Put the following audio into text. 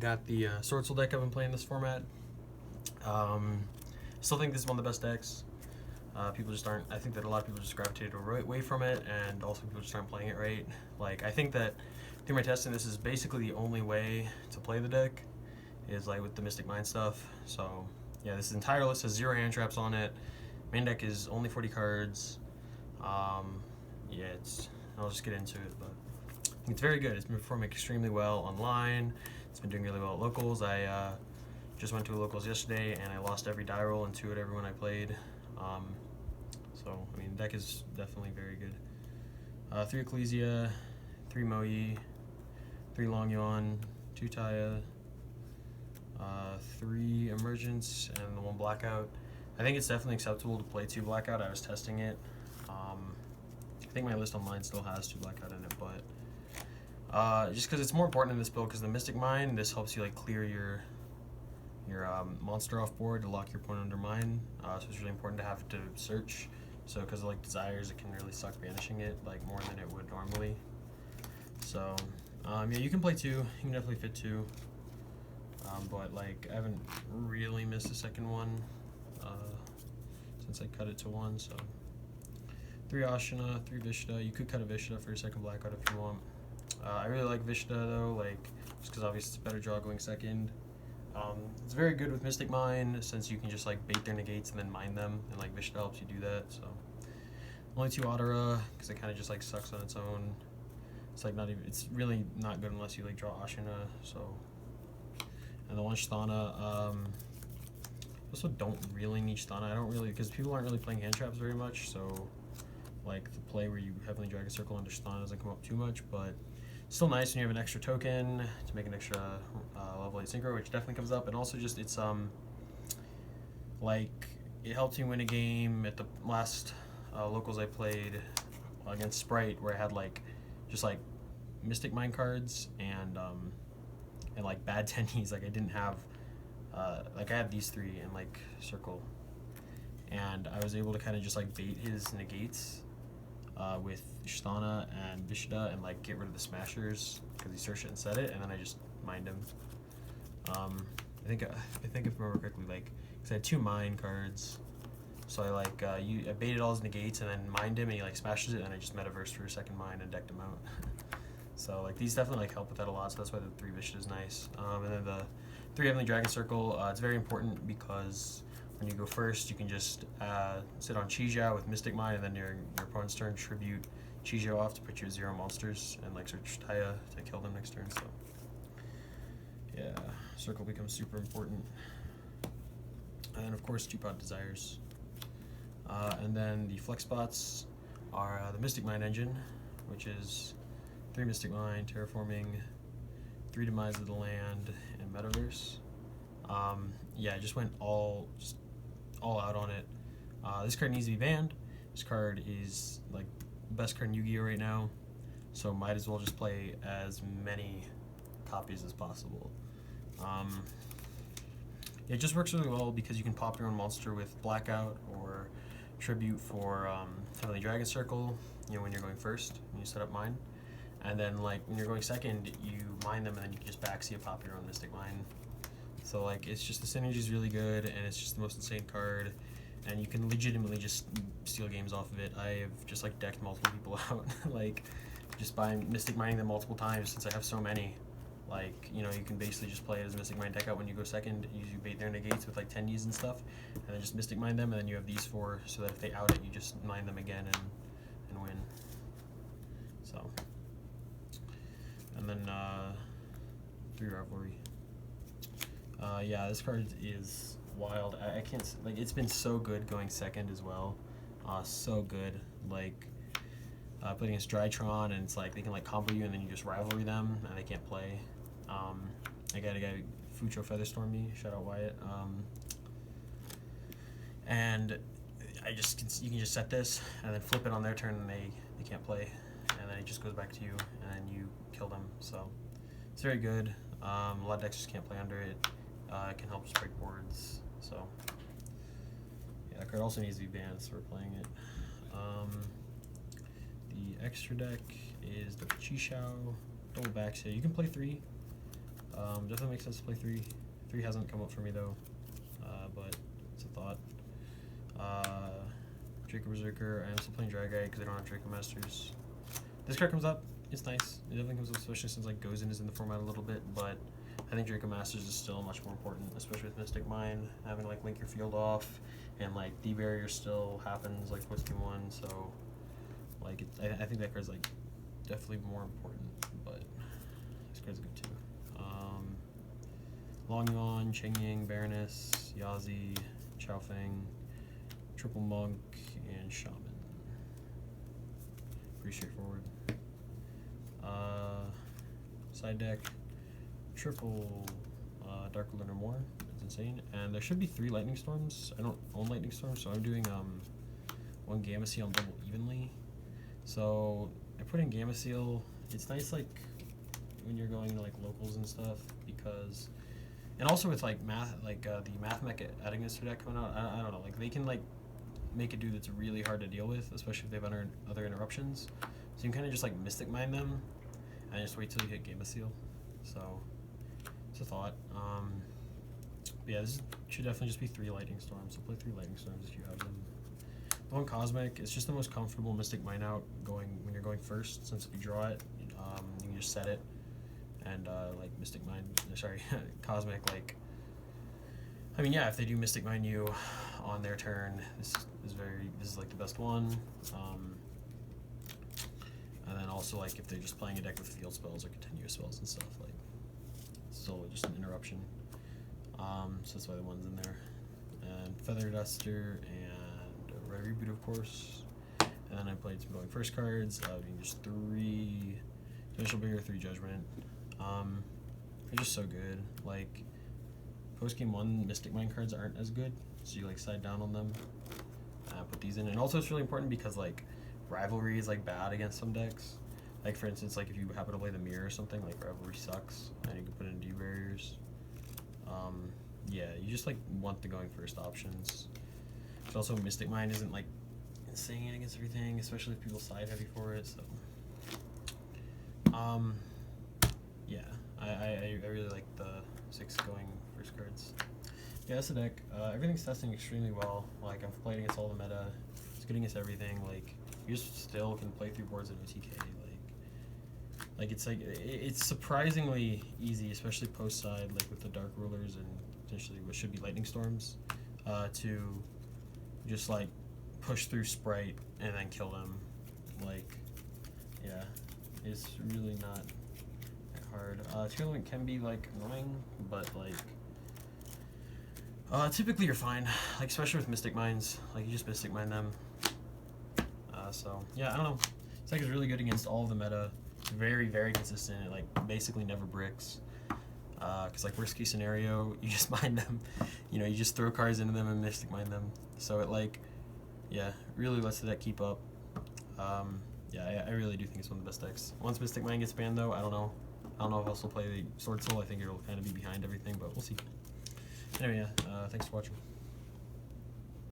got the Swordsoul deck I've been playing this format. Still think this is one of the best decks. People just aren't. I think that a lot of people just gravitated away from it, and also people just aren't playing it right. Like, I think that through my testing, this is basically the only way to play the deck, is like with the Mystic Mind stuff. So yeah, this entire list has 0 hand traps on it. Main deck is only 40 cards. Yeah, I'll just get into it, but I think it's very good. It's been performing extremely well online. It's been doing really well at locals. I just went to a locals yesterday, and I lost every die roll and 2 at everyone I played. So, I mean, deck is definitely very good. 3 Ecclesia, 3 Moyi, 3 Long Yuan, 2 Taya, 3 Emergence, and the 1 Blackout. I think it's definitely acceptable to play 2 Blackout. I was testing it. I think my list online still has 2 Blackout in it, but just because it's more important in this build, because the Mystic Mine, this helps you like clear your monster off board to lock your opponent under mine. So it's really important to have to search. So because of like desires, it can really suck banishing it like more than it would normally. So yeah, you can play 2. You can definitely fit 2. But like I haven't really missed a second one since I cut it to 1. So 3 Ashina, 3 Vishta. You could cut a Vishta for your second blackout if you want. I really like Vishta though, like just because obviously it's a better draw going second. It's very good with Mystic Mine since you can just like bait their negates and then mine them, and like Vishta helps you do that. So only 2 Adara because it kind of just like sucks on its own. It's like not even. It's really not good unless you like draw Ashina. So and the 1 Sthana. Also don't really need Sthana. I don't really because people aren't really playing hand traps very much. So like the play where you heavily drag a circle under Sthana doesn't come up too much, but still nice when you have an extra token to make an extra level 8 synchro, which definitely comes up. And also just it's like it helped me win a game at the last locals I played against Sprite, where I had like just like Mystic Mine cards and like bad tennies. Like I didn't have like I had these 3 in like circle, and I was able to kind of just like bait his negates with Sthana and Vishta and like get rid of the smashers because he searched it and set it, and then I just mined him. I think if I remember correctly, like because I had 2 mine cards, so I like I baited all his negates and then mined him, and he like smashes it, and I just metaversed for a second mine and decked him out. So like these definitely like help with that a lot. So that's why the 3 Vishta is nice. And then the 3 Heavenly Dragon Circle, it's very important because when you go first, you can just sit on Chijiao with Mystic Mine, and then your opponent's turn tribute Chijiao off to put you at 0 monsters and like search Taya to kill them next turn. So yeah, circle becomes super important. And then of course 2-pot desires. And then the flex spots are the Mystic Mine engine, which is 3 Mystic Mine, Terraforming, 3 Demise of the Land, and Metaverse. Yeah, I just went all out on it. This card needs to be banned. This card is like the best card in Yu-Gi-Oh right now, so might as well just play as many copies as possible. It just works really well because you can pop your own monster with Blackout or Tribute for Heavenly Dragon Circle, you know, when you're going first, when you set up mine. And then like when you're going second, you mine them, and then you can just backseat pop your own Mystic Mine. So like it's just the synergy is really good, and it's just the most insane card, and you can legitimately just steal games off of it. I have just like decked multiple people out, like just by Mystic Mining them multiple times since I have so many. Like, you know, you can basically just play it as Mystic Mine deck out when you go second. You bait their negates with like tennies and stuff, and then just Mystic Mine them, and then you have these 4 so that if they out it, you just mine them again and win. So, and then 3 Rivalry. Yeah, this card is wild. I can't, like, it's been so good going second as well. So good. Like, playing against Drytron, and it's like they can like combo you, and then you just rivalry them, and they can't play. I got a guy Fucho Featherstorm me, shout out Wyatt. And you can just set this and then flip it on their turn, and they can't play, and then it just goes back to you, and then you kill them. So it's very good. A lot of decks just can't play under it. It can help just break boards. So yeah, that card also needs to be banned, so we're playing it. extra deck is the Chixiao double back. So you can play 3. Definitely makes sense to play 3. 3 hasn't come up for me though, but it's a thought. Draco Berserker. I am still playing Dragite because I don't have Draco Masters. This card comes up. It's nice. It definitely comes up, especially since like Gozen is in the format a little bit, but I think Draco Masters is still much more important, especially with Mystic Mine, having to like link your field off, and like D-Barrier still happens like post game 1, so like I think that card's like definitely more important, but this card's good too. Long Yuan, Cheng Ying, Baroness, Yazi, Chaofeng, Triple Monk, and Shaman. Pretty straightforward. Side deck, triple Dark Lunar Moor. It's insane. And there should be 3 Lightning Storms. I don't own Lightning Storms, so I'm doing 1 Gamma Seal and double evenly. So I put in Gamma Seal. It's nice like when you're going to like locals and stuff, because, and also with like math, like the Math Mech Addingster deck coming out, I don't know, like they can like make a dude that's really hard to deal with, especially if they have other interruptions. So you can kind of just like Mystic Mine them and just wait till you hit Gamma Seal. So it's a thought. But yeah, this should definitely just be 3 Lightning Storms. So play 3 Lightning Storms if you have them. The 1 Cosmic, it's just the most comfortable Mystic Mine out when you're going first, since if you draw it, you can just set it and like Mystic Mine, sorry, Cosmic, like, I mean, yeah, if they do Mystic Mine you on their turn, this is like the best one. And then also like if they're just playing a deck with field spells or continuous spells and stuff, like it's still just an interruption. So that's why the 1's in there. And Feather Duster and Red Reboot, of course. And then I played some going first cards, being just 3 Initial Barrier, 3 Judgment. They're just so good. Like post game 1 Mystic Mine cards aren't as good, so you like side down on them. Put these in, and also it's really important because like Rivalry is like bad against some decks. Like for instance, like if you happen to play the Mirror or something, like Rivalry sucks, and you can put in D-Barriers. Yeah, you just like want the going first options. But also Mystic Mine isn't like insane against everything, especially if people side heavy for it. So yeah, I really like the 6 going first cards. Yeah, that's the deck. Everything's testing extremely well. Like I've played against all the meta. It's good against everything. Like you just still can play 3 boards in OTK. Like it's surprisingly easy, especially post side, like with the Dark Rulers and potentially what should be Lightning Storms, to just like push through Sprite and then kill them. Like, yeah, it's really not that hard. Tournament can be like annoying, but like typically you're fine. Like especially with Mystic Mines, like you just Mystic Mine them. So yeah, I don't know. This deck is really good against all of the meta. It's very, very consistent. It like basically never bricks. Because like worst case scenario, you just mine them. You know, you just throw cards into them and Mystic Mine them. So it like, yeah, really lets the deck keep up. Yeah, I really do think it's one of the best decks. Once Mystic Mine gets banned though, I don't know. I don't know if I'll still play the Swordsoul. I think it'll kind of be behind everything, but we'll see. Anyway, yeah, thanks for watching.